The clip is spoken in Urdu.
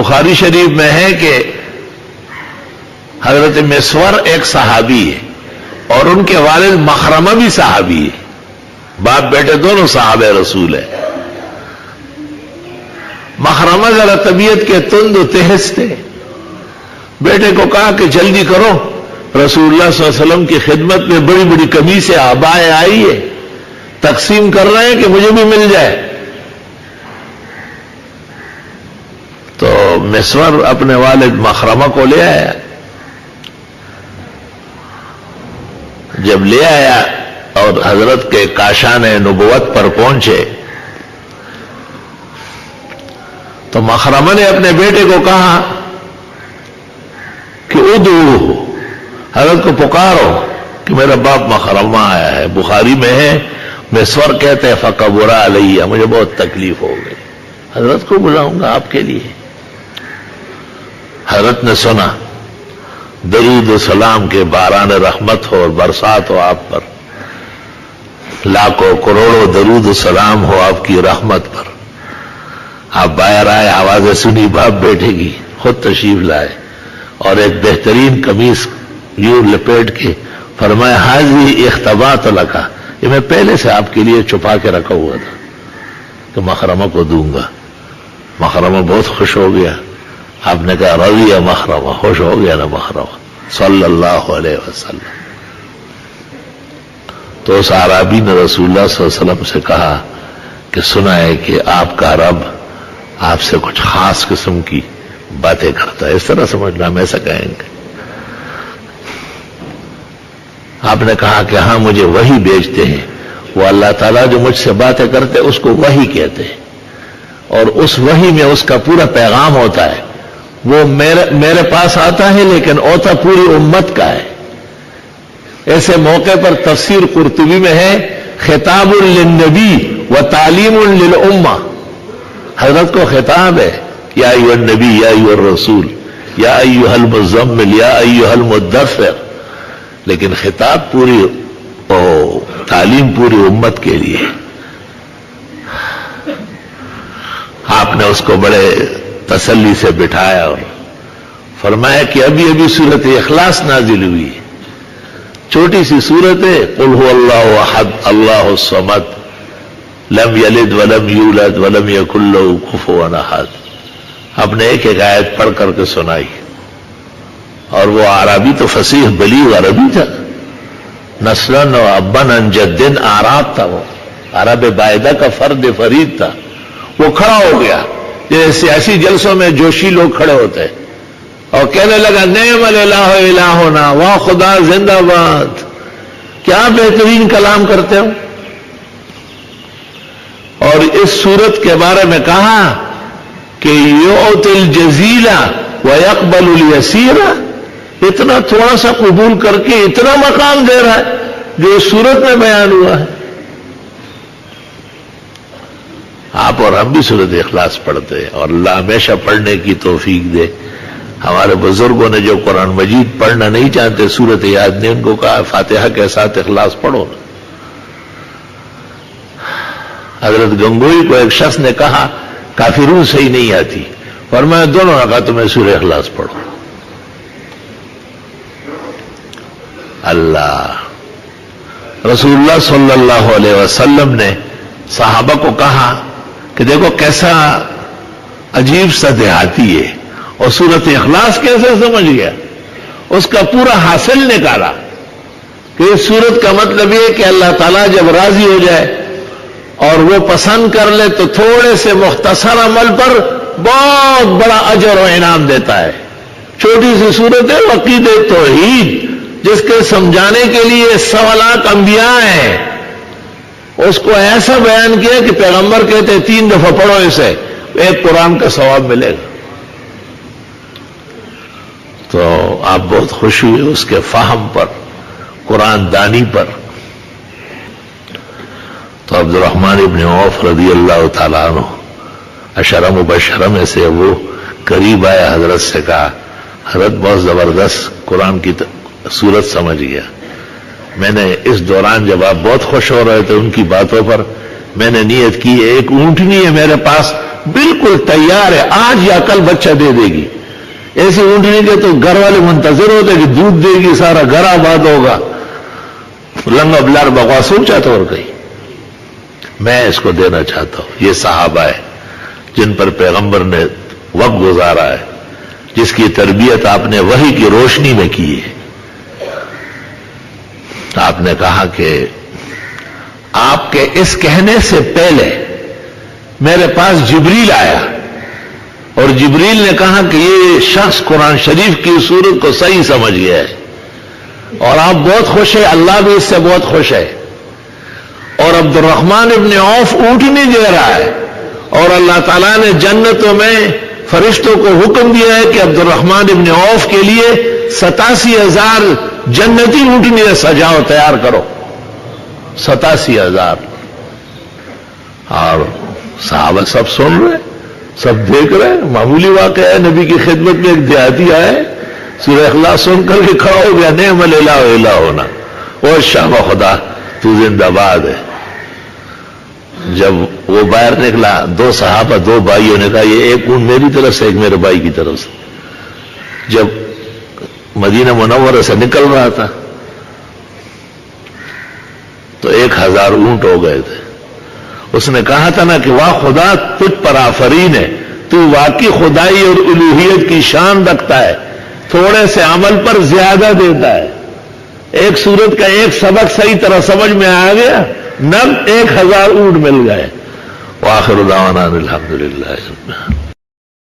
بخاری شریف میں ہے کہ حضرت مسور ایک صحابی ہے اور ان کے والد مخرمہ بھی صحابی ہے، باپ بیٹے دونوں صحابہ رسول ہیں۔ مخرمہ ذرا طبیعت کے تند و تیز تھے، بیٹے کو کہا کہ جلدی کرو، رسول اللہ صلی اللہ علیہ وسلم کی خدمت میں بڑی بڑی قمیصیں آبائیں آئی ہے، تقسیم کر رہے ہیں کہ مجھے بھی مل جائے۔ تو مسور اپنے والد مخرمہ کو لے آیا، جب لے آیا اور حضرت کے کاشان نبوت پر پہنچے تو مخرمہ نے اپنے بیٹے کو کہا کہ ادعو، حضرت کو پکارو کہ میرا باپ مخرمہ آیا ہے۔ بخاری میں ہے مسور کہتے ہیں فکبر علیہ، مجھے بہت تکلیف ہو گئی، حضرت کو بلاؤں گا آپ کے لیے۔ حضرت نے سنا، درود و سلام کے باران رحمت ہو اور برسات ہو آپ پر، لاکھوں کروڑوں درود و سلام ہو آپ کی رحمت پر۔ آپ باہر آئے، آوازیں سنی باپ بیٹے کی، خود تشریف لائے اور ایک بہترین قمیص یوں لپیٹ کے فرمایا حاضی اختبات لکا، یہ میں پہلے سے آپ کے لیے چھپا کے رکھا ہوا تھا کہ مخرمہ کو دوں گا۔ مخرمہ بہت خوش ہو گیا، آپ نے کہا رضی مخرمہ، خوش ہو گیا نا مخرمہ صلی اللہ علیہ وسلم۔ تو اس اعرابی نے رسول اللہ صلی اللہ علیہ وسلم سے کہا کہ سنا ہے کہ آپ کا رب آپ سے کچھ خاص قسم کی باتیں کرتا ہے، اس طرح سمجھنا، ہم ایسا کہیں گے۔ آپ نے کہا کہ ہاں مجھے وحی بھیجتے ہیں، وہ اللہ تعالیٰ جو مجھ سے باتیں کرتے اس کو وحی کہتے ہیں، اور اس وحی میں اس کا پورا پیغام ہوتا ہے، وہ میرے پاس آتا ہے لیکن ہوتا پوری امت کا ہے۔ ایسے موقع پر تفسیر قرطبی میں ہے خطاب للنبی و تعلیم للامہ، حضرت کو خطاب ہے، یا ایھا النبی یا ایھا الرسول یا ایھا المزمل یا ایھا المدثر، لیکن خطاب پوری تعلیم پوری امت کے لیے۔ آپ نے اس کو بڑے تسلی سے بٹھایا اور فرمایا کہ ابھی ابھی سورت اخلاص نازل ہوئی، چھوٹی سی سورت ہے، قل هو اللہ احد اللہ الصمد لم یلد ولم یولد ولم یکن له کفوا احد۔ آپ نے ایک ایک آیت پڑھ کر کے سنائی، اور وہ عربی تو فصیح بلیغ عربی تھا، نسلاً و اباً عن جد اعراب تھا، وہ عرب باعدہ کا فرد فرید تھا۔ وہ کھڑا ہو گیا جیسے سیاسی جلسوں میں جوشی لوگ کھڑے ہوتے ہیں، اور کہنے لگا نعم الالہ الہنا، واہ خدا زندہ باد، کیا بہترین کلام کرتے ہو۔ اور اس صورت کے بارے میں کہا کہ یعطی الجزیل ویقبل الیسیر، اتنا تھوڑا سا قبول کر کے اتنا مقام دے رہا ہے جو اس صورت میں بیان ہوا ہے۔ آپ اور ہم بھی سورت اخلاص پڑھتے ہیں، اور اللہ ہمیشہ پڑھنے کی توفیق دے۔ ہمارے بزرگوں نے جو قرآن مجید پڑھنا نہیں چاہتے، سورت یاد نے ان کو کہا فاتحہ کے ساتھ اخلاص پڑھو نا۔ حضرت گنگوئی کو ایک شخص نے کہا کافرون صحیح نہیں آتی، فرمایا دونوں رکعتوں میں سورہ اخلاص پڑھو۔ اللہ رسول اللہ صلی اللہ علیہ وسلم نے صحابہ کو کہا کہ دیکھو کیسا عجیب سا دیہاتی ہے، اور سورت اخلاص کیسے سمجھ گیا، اس کا پورا حاصل نکالا کہ اس سورت کا مطلب یہ کہ اللہ تعالیٰ جب راضی ہو جائے اور وہ پسند کر لے تو تھوڑے سے مختصر عمل پر بہت بڑا اجر و انعام دیتا ہے۔ چھوٹی سی سورت ہے عقیدہ توحید، جس کے سمجھانے کے لیے 1.25 لاکھ انبیاء ہیں، اس کو ایسا بیان کیا کہ پیغمبر کہتے ہیں 3 دفعہ پڑھو اسے، ایک قرآن کا ثواب ملے گا۔ تو آپ بہت خوش ہوئے اس کے فہم پر، قرآن دانی پر۔ تو عبد الرحمن ابن عوف رضی اللہ تعالیٰ عنہ عشرہ مبشرہ میں سے وہ قریب آیا، حضرت سے کہا حضرت بہت زبردست قرآن کی صورت سمجھ گیا، میں نے اس دوران جب آپ بہت خوش ہو رہے تھے ان کی باتوں پر، میں نے نیت کی ایک اونٹنی ہے میرے پاس، بالکل تیار ہے، آج یا کل بچہ دے دے گی. ایسی اونٹنی کے تو گھر والے منتظر ہوتے کہ دودھ دے گی، سارا گھر آباد ہوگا. لنگا بلار بکواس سوچا تو اور کہیں. میں اس کو دینا چاہتا ہوں. یہ صحابہ ہے جن پر پیغمبر نے وقت گزارا ہے، جس کی تربیت آپ نے وحی کی روشنی میں کی ہے. آپ نے کہا کہ آپ کے اس کہنے سے پہلے میرے پاس جبریل آیا اور جبریل نے کہا کہ یہ شخص قرآن شریف کی صورت کو صحیح سمجھ گیا ہے اور آپ بہت خوش ہیں، اللہ بھی اس سے بہت خوش ہے. اور عبد الرحمن ابن عوف اونٹنی دے رہا ہے اور اللہ تعالیٰ نے جنتوں میں فرشتوں کو حکم دیا ہے کہ عبد الرحمن ابن عوف کے لیے 87,000 جنتی اونٹنی سجاؤ، تیار کرو. 87,000. اور صحابہ سب سن رہے، سب دیکھ رہے. معمولی واقعہ ہے، نبی کی خدمت میں ایک دیہاتی آئے، سورہ اخلاص سن کر کے کھڑا ہو گیا، نعم الالہ الہ ہونا، اور شاہ خدا تو زندہ باد ہے. جب وہ باہر نکلا، دو صحابہ، دو بھائیوں نے کہا یہ ایک اونٹ میری طرف سے، ایک میرے بھائی کی طرف سے. جب مدینہ منورہ سے نکل رہا تھا تو 1,000 اونٹ ہو گئے تھے. اس نے کہا تھا نا کہ واہ خدا تجھ پر آفرین ہے، تو واقعی خدائی اور الوہیت کی شان رکھتا ہے، تھوڑے سے عمل پر زیادہ دیتا ہے. ایک سورت کا ایک سبق صحیح طرح سمجھ میں آ گیا، نب 1,000 اونٹ مل گئے. وآخر دعوانا الحمدللہ.